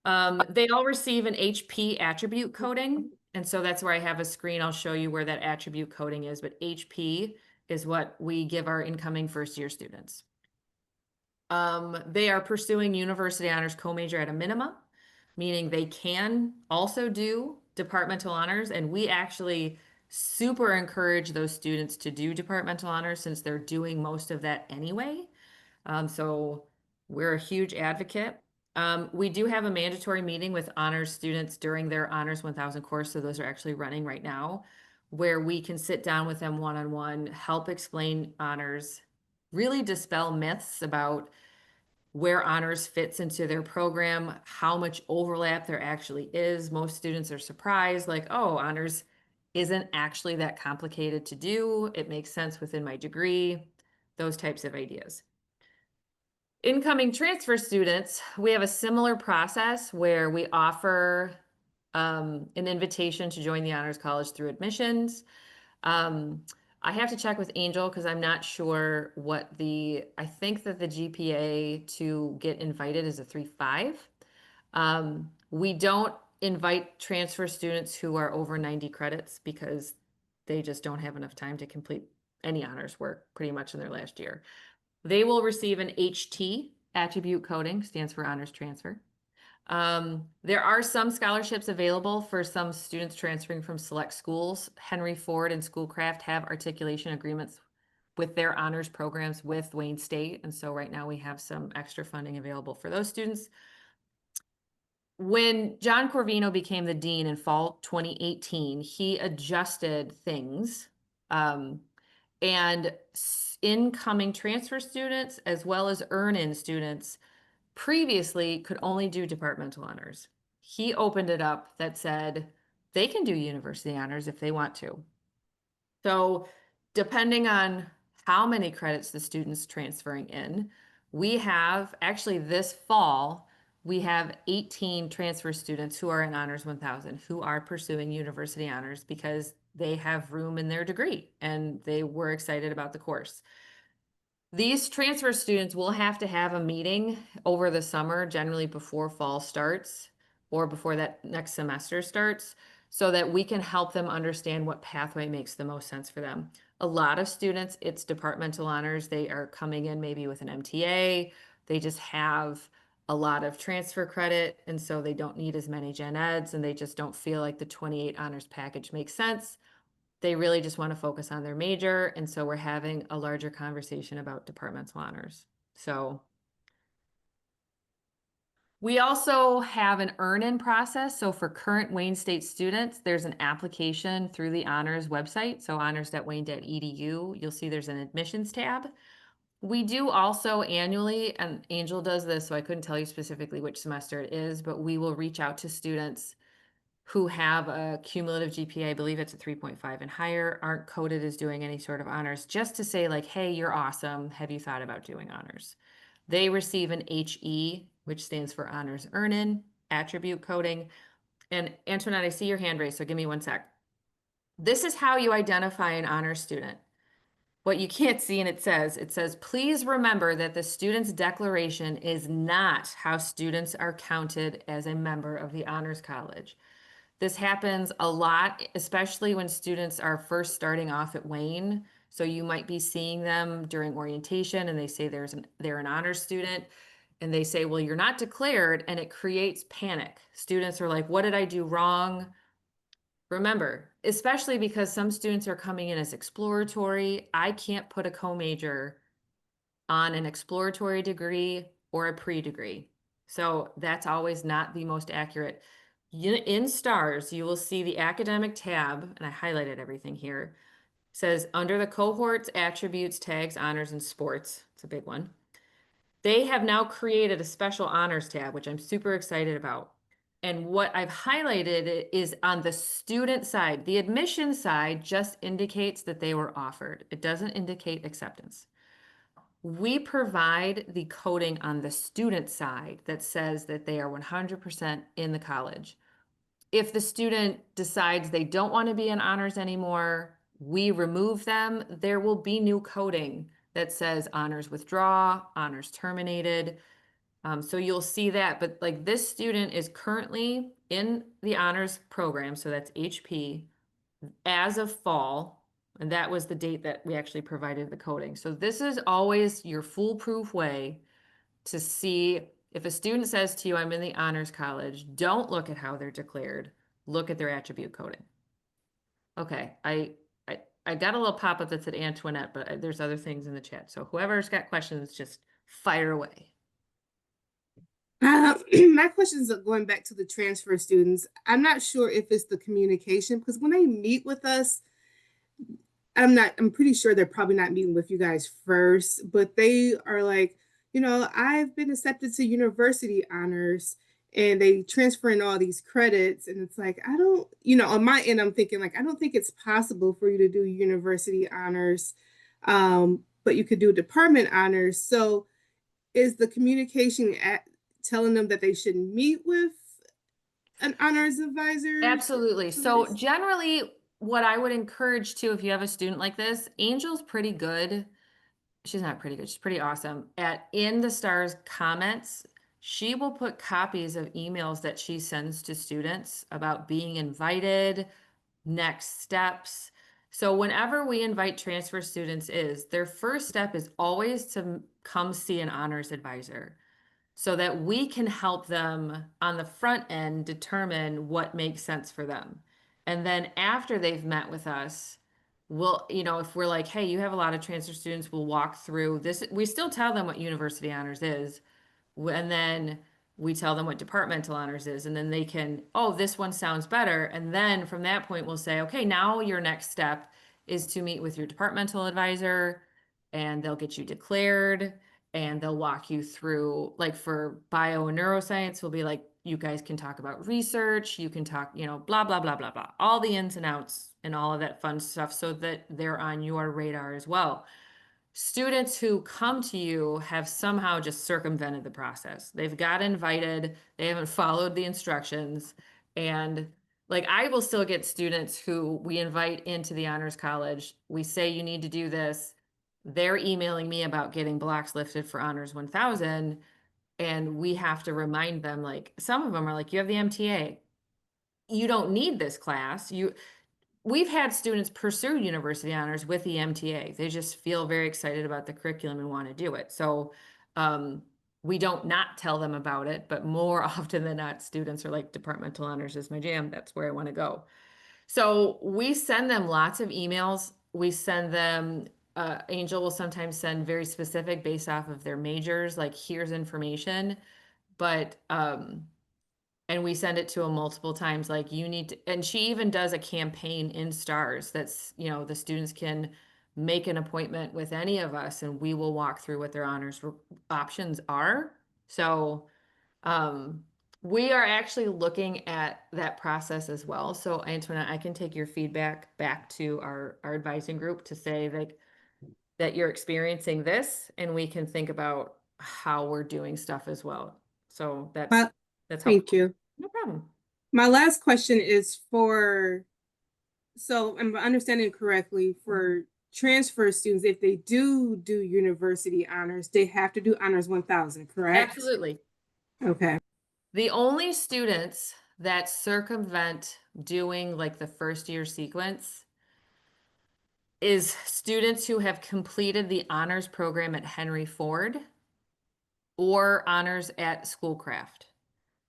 They all receive an HP attribute coding. And so that's where I have a screen. I'll show you where that attribute coding is, but HP is what we give our incoming first year students. They are pursuing university honors co-major at a minimum, meaning they can also do departmental honors. And we actually super encourage those students to do departmental honors since they're doing most of that anyway. So we're a huge advocate. We do have a mandatory meeting with honors students during their Honors 1000 course. So those are actually running right now, where we can sit down with them one-on-one, help explain honors, really dispel myths about where honors fits into their program, how much overlap there actually is. Most students are surprised, like, oh, honors isn't actually that complicated to do. It makes sense within my degree, those types of ideas. Incoming transfer students, we have a similar process where we offer an invitation to join the Honors College through admissions. I have to check with Angel because I'm not sure what I think that the GPA to get invited is a 3.5. We don't invite transfer students who are over 90 credits because they just don't have enough time to complete any honors work pretty much in their last year. They will receive an HT, attribute coding, stands for honors transfer. There are some scholarships available for some students transferring from select schools. Henry Ford and Schoolcraft have articulation agreements with their honors programs with Wayne State. And so right now we have some extra funding available for those students. When John Corvino became the dean in fall 2018, he adjusted things. And incoming transfer students, as well as earn-in students, previously could only do departmental honors. He opened it up that said they can do university honors if they want to. So depending on how many credits the student's transferring in, we have, actually this fall, we have 18 transfer students who are in Honors 1000 who are pursuing university honors because they have room in their degree and they were excited about the course. These transfer students will have to have a meeting over the summer, generally before fall starts or before that next semester starts, so that we can help them understand what pathway makes the most sense for them. A lot of students, it's departmental honors. They are coming in maybe with an MTA. They just have a lot of transfer credit, and so they don't need as many gen eds, and they just don't feel like the 28 honors package makes sense. They really just want to focus on their major, and so we're having a larger conversation about departmental honors. So we also have an earn-in process. So for current Wayne State students, there's an application through the honors website. So honors.wayne.edu. You'll see there's an admissions tab. We do also annually, and Angel does this, so I couldn't tell you specifically which semester it is, but we will reach out to students who have a cumulative GPA, I believe it's a 3.5 and higher, aren't coded as doing any sort of honors, just to say like, hey, you're awesome. Have you thought about doing honors? They receive an HE, which stands for honors earn-in, attribute coding. And Antoinette, I see your hand raised, so give me one sec. This is how you identify an honors student. What you can't see, and it says, please remember that the student's declaration is not how students are counted as a member of the Honors College. This happens a lot, especially when students are first starting off at Wayne. So you might be seeing them during orientation and they say they're an honors student and they say, well, you're not declared, and it creates panic. Students are like, what did I do wrong? Remember, especially because some students are coming in as exploratory, I can't put a co-major on an exploratory degree or a pre-degree. So that's always not the most accurate. In STARS, you will see the academic tab, and I highlighted everything here. It says under the cohorts, attributes, tags, honors, and sports. It's a big one. They have now created a special honors tab, which I'm super excited about. And what I've highlighted is on the student side. The admission side just indicates that they were offered. It doesn't indicate acceptance. We provide the coding on the student side that says that they are 100% in the college. If the student decides they don't want to be in honors anymore, we remove them. There will be new coding that says honors withdraw, honors terminated. So you'll see that, but like this student is currently in the honors program, so that's HP, as of fall, and that was the date that we actually provided the coding. So this is always your foolproof way to see if a student says to you, I'm in the honors college, don't look at how they're declared, look at their attribute coding. Okay, I got a little pop-up that said Antoinette, but there's other things in the chat. So whoever's got questions, just fire away. My question is going back to the transfer students. I'm not sure if it's the communication, because when they meet with us, I'm pretty sure they're probably not meeting with you guys first, but they are like, I've been accepted to university honors, and they transfer in all these credits. And it's like, I don't, on my end, I'm thinking like, I don't think it's possible for you to do university honors, but you could do department honors. So is the communication telling them that they should meet with an honors advisor? Absolutely. So generally, what I would encourage too, if you have a student like this, Angel's pretty good. She's not pretty good. She's pretty awesome at in the STARS comments. She will put copies of emails that she sends to students about being invited, next steps. So whenever we invite transfer students their first step is always to come see an honors advisor so that we can help them on the front end determine what makes sense for them. And then after they've met with us, we'll, if we're like, hey, you have a lot of transfer students, we'll walk through this. We still tell them what university honors is. And then we tell them what departmental honors is. And then they can, oh, this one sounds better. And then from that point, we'll say, okay, now your next step is to meet with your departmental advisor, and they'll get you declared, and they'll walk you through, like for bio and neuroscience, we'll be like, you guys can talk about research, you can talk, blah, blah, blah, blah, blah, all the ins and outs and all of that fun stuff so that they're on your radar as well. Students who come to you have somehow just circumvented the process. They've got invited, they haven't followed the instructions. And like I will still get students who we invite into the honors college. We say you need to do this. They're emailing me about getting blocks lifted for honors 1000. And we have to remind them, like some of them are like, you have the MTA. You don't need this class. we've had students pursue university honors with the MTA. They just feel very excited about the curriculum and want to do it. So we don't not tell them about it, but more often than not, students are like, departmental honors is my jam. That's where I want to go. So we send them lots of emails. We send them, Angel will sometimes send very specific based off of their majors, like here's information. But and we send it to them multiple times, like you need to, and she even does a campaign in stars that's, you know, the students can make an appointment with any of us and we will walk through what their honors options are. So we are actually looking at that process as well. So Antoinette, I can take your feedback back to our advising group to say like that you're experiencing this and we can think about how we're doing stuff as well. So that's Well, that's thank helpful. you. No problem. My last question is for, so I'm understanding correctly, for transfer students, if they do university honors, they have to do honors 1000, correct? Absolutely. Okay. The only students that circumvent doing like the first year sequence is students who have completed the honors program at Henry Ford or honors at Schoolcraft.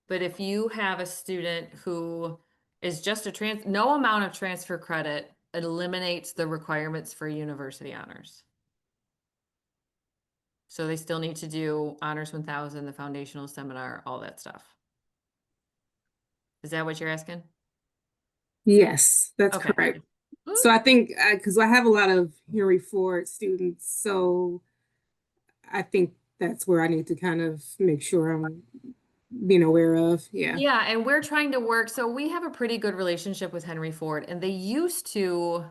But if you have a student who is just no amount of transfer credit eliminates the requirements for university honors. So they still need to do honors 1000, the foundational seminar, all that stuff. Is that what you're asking? Yes, that's Okay. correct. So I think, because I have a lot of Henry Ford students, so I think that's where I need to kind of make sure I'm being aware of. Yeah. Yeah, and we're trying to work. So we have a pretty good relationship with Henry Ford, and they used to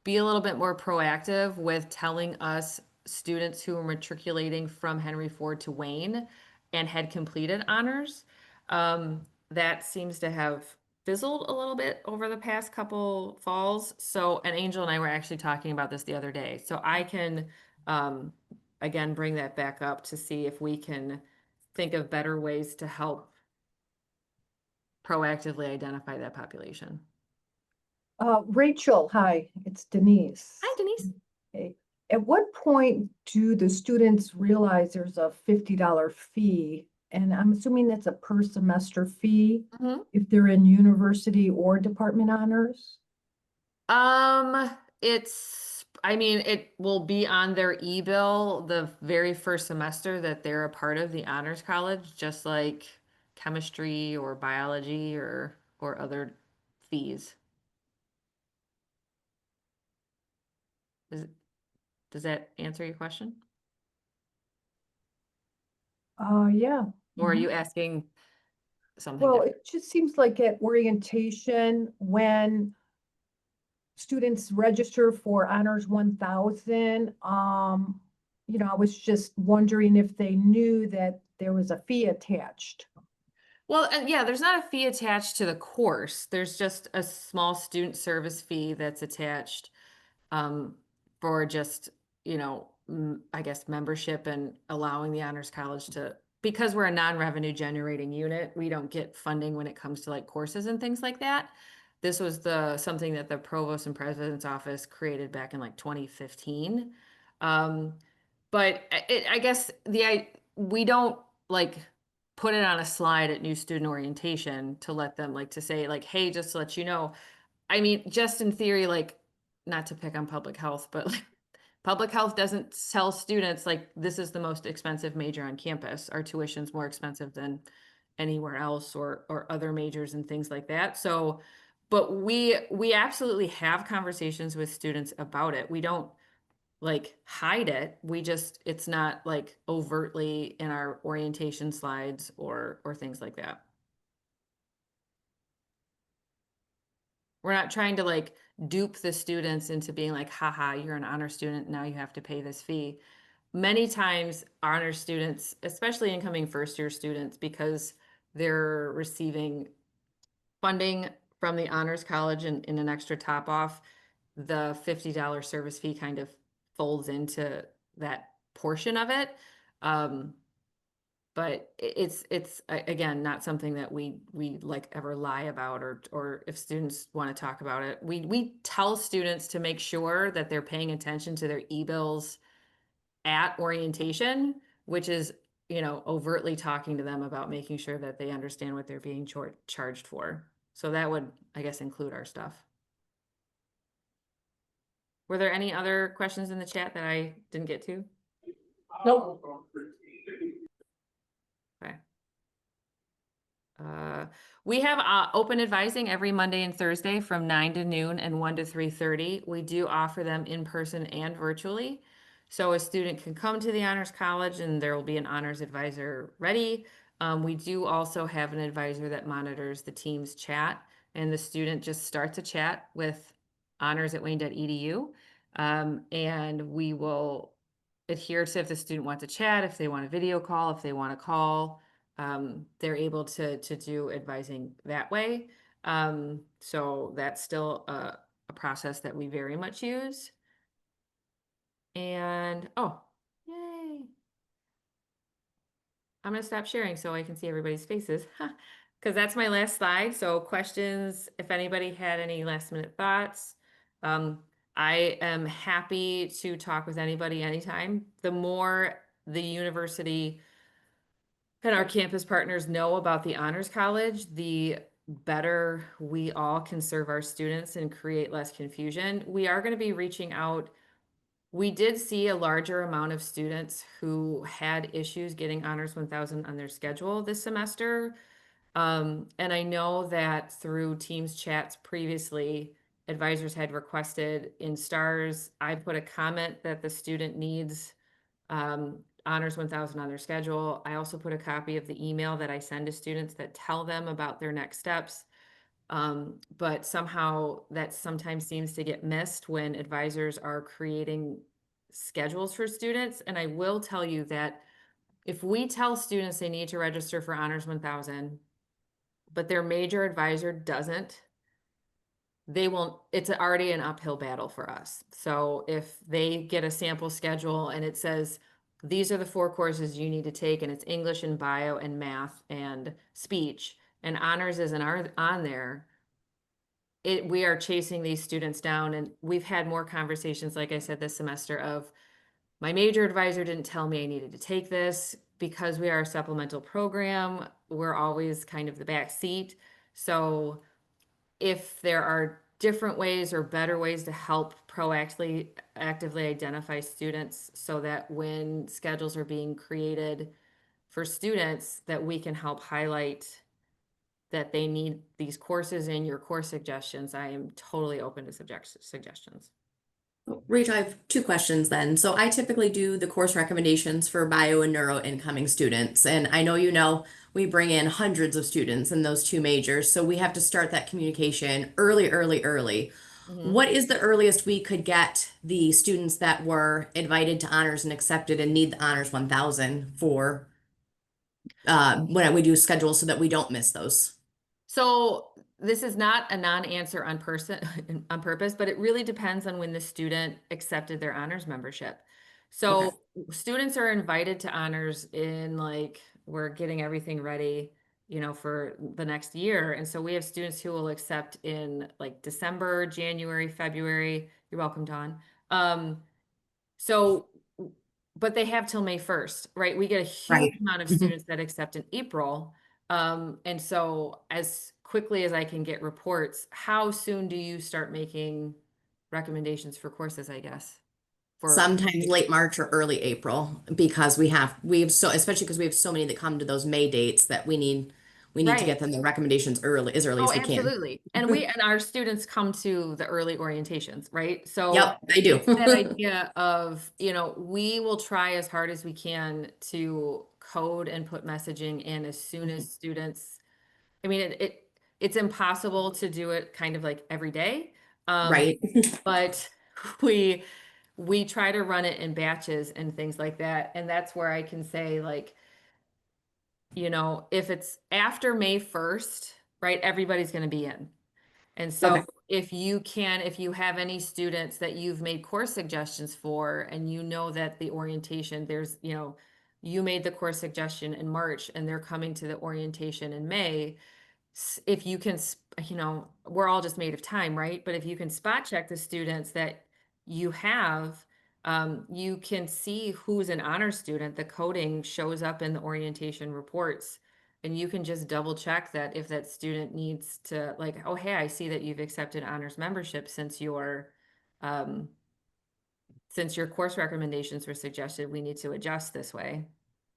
be a little bit more proactive with telling us students who were matriculating from Henry Ford to Wayne and had completed honors. That seems to have fizzled a little bit over the past couple falls. So, and Angel and I were actually talking about this the other day. So I can, again, bring that back up to see if we can think of better ways to help proactively identify that population. Rachel, hi, it's Denise. Hi, Denise. Hey, at what point do the students realize there's a $50 fee? And I'm assuming that's a per semester fee Mhm. if they're in university or department honors? I mean, it will be on their e-bill the very first semester that they're a part of the honors college, just like chemistry or biology or other fees. Does, does that answer your question? Yeah. Or are Mhm. you asking something Well, different? it just seems like at orientation, when students register for honors 1000, I was just wondering if they knew that there was a fee attached. Well, yeah, there's not a fee attached to the course. There's just a small student service fee that's attached um, for just, I guess membership and allowing the Honors College to, because we're a non-revenue generating unit, we don't get funding when it comes to like courses and things like that. This was something that the provost and president's office created back in like 2015. But I guess we don't like put it on a slide at new student orientation to let them like to say like, hey, just to let you know. I mean, just in theory, like not to pick on public health, but like public health doesn't tell students like this is the most expensive major on campus. Our tuition's more expensive than anywhere else or other majors and things like that. So, but we absolutely have conversations with students about it. We don't like hide it. It's not like overtly in our orientation slides or things like that. We're not trying to like dupe the students into being like, haha, you're an honor student, now you have to pay this fee. Many times honor students, especially incoming first year students, because they're receiving funding from the honors college and in an extra top off, the $50 service fee kind of folds into that portion of it. But it's again, not something that we like ever lie about, or if students want to talk about it, we tell students to make sure that they're paying attention to their e-bills at orientation, which is, overtly talking to them about making sure that they understand what they're being charged for. So that would, I guess, include our stuff. Were there any other questions in the chat that I didn't get to? Nope. Okay. We have open advising every Monday and Thursday from 9 to noon and 1 to 3:30. We do offer them in person and virtually. So a student can come to the Honors College and there will be an honors advisor ready. We do also have an advisor that monitors the team's chat, and the student just starts a chat with honors@wayne.edu. And we will adhere to if the student wants to chat, if they want a video call, if they want to call. They're able to do advising that way. So that's still a process that we very much use. And, oh, yay. I'm gonna stop sharing so I can see everybody's faces, because that's my last slide. So questions, if anybody had any last minute thoughts. I am happy to talk with anybody anytime. The more the university and our campus partners know about the Honors College, the better we all can serve our students and create less confusion. We are going to be reaching out. We did see a larger amount of students who had issues getting Honors 1000 on their schedule this semester. And I know that through Teams chats previously, advisors had requested in STARS. I put a comment that the student needs Honors 1000 on their schedule. I also put a copy of the email that I send to students that tell them about their next steps. But somehow that sometimes seems to get missed when advisors are creating schedules for students. And I will tell you that if we tell students they need to register for Honors 1000, but their major advisor doesn't, it's already an uphill battle for us. So if they get a sample schedule and it says, these are the 4 courses you need to take, and it's English and bio and math and speech, and honors isn't on there, we are chasing these students down. And we've had more conversations, like I said, this semester of, my major advisor didn't tell me I needed to take this. Because we are a supplemental program, we're always kind of the back seat. So if there are different ways or better ways to help proactively actively identify students so that when schedules are being created for students, that we can help highlight that they need these courses in your course suggestions, I am totally open to suggestions. Rachel, I have 2 questions then. So I typically do the course recommendations for bio and neuro incoming students. And I know we bring in hundreds of students in those 2 majors. So we have to start that communication early. Mm-hmm. What is the earliest we could get the students that were invited to honors and accepted and need the honors 1000 for when we do schedules so that we don't miss those? So this is not a non-answer on purpose, but it really depends on when the student accepted their honors membership. So students are invited to honors in, like, we're getting everything ready, for the next year. And so we have students who will accept in like December, January, February. You're welcome, Dawn. So, but they have till May 1st, right? We get a huge Right. amount of students that accept in April. And so as quickly as I can get reports, how soon do you start making recommendations for courses, I guess? Sometimes late March or early April, because we have especially because we have so many that come to those May dates that we need to get them the recommendations early as Oh, we can. absolutely. And our students come to the early orientations, right? So Yep, they do. that idea of, we will try as hard as we can to code and put messaging in as soon as students, I mean, it's impossible to do it kind of like every day. Right. But we try to run it in batches and things like that. And that's where I can say, like, if it's after May 1st, right, everybody's going to be in. And so if you have any students that you've made course suggestions for, and that the orientation, there's, you made the course suggestion in March and they're coming to the orientation in May, if you can, we're all just made of time, right? But if you can spot check the students that you have, you can see who's an honor student. The coding shows up in the orientation reports. And you can just double check that if that student needs to, like, oh, hey, I see that you've accepted honors membership since your course recommendations were suggested, we need to adjust this way.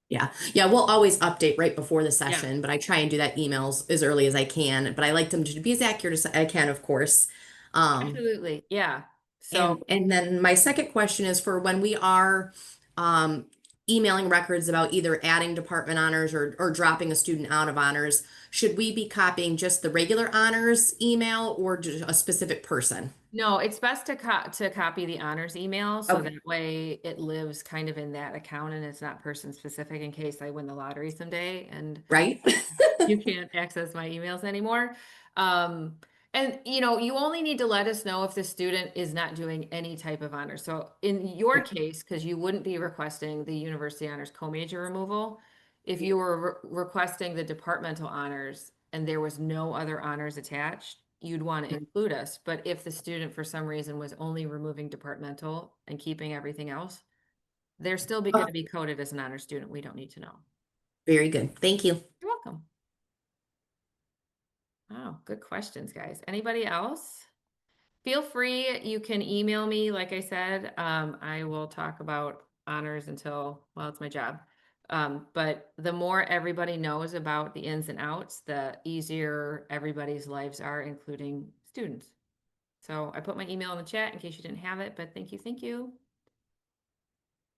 Yeah, yeah, we'll always update right before the Yeah. session, but I try and do that emails as early as I can, but I like them to be as accurate as I can, of course. Absolutely, yeah. So, And then my second question is for when we are emailing records about either adding department honors or dropping a student out of honors, should we be copying just the regular honors email or just a specific person? no, it's best to copy the honors email, so Okay. that way it lives kind of in that account and it's not person specific in case I win the lottery someday and Right? you can't access my emails anymore. And you only need to let us know if the student is not doing any type of honor. So in your case, because you wouldn't be requesting the university honors co-major removal, if you were requesting the departmental honors and there was no other honors attached, you'd want to include us. But if the student for some reason was only removing departmental and keeping everything else, they're still going to be coded as an honor student. We don't need to know. Very good. Thank you. You're welcome. Oh, good questions, guys. Anybody else? Feel free, you can email me, like I said. I will talk about honors until, well, it's my job. But the more everybody knows about the ins and outs, the easier everybody's lives are, including students. So I put my email in the chat in case you didn't have it, but thank you. Thank you.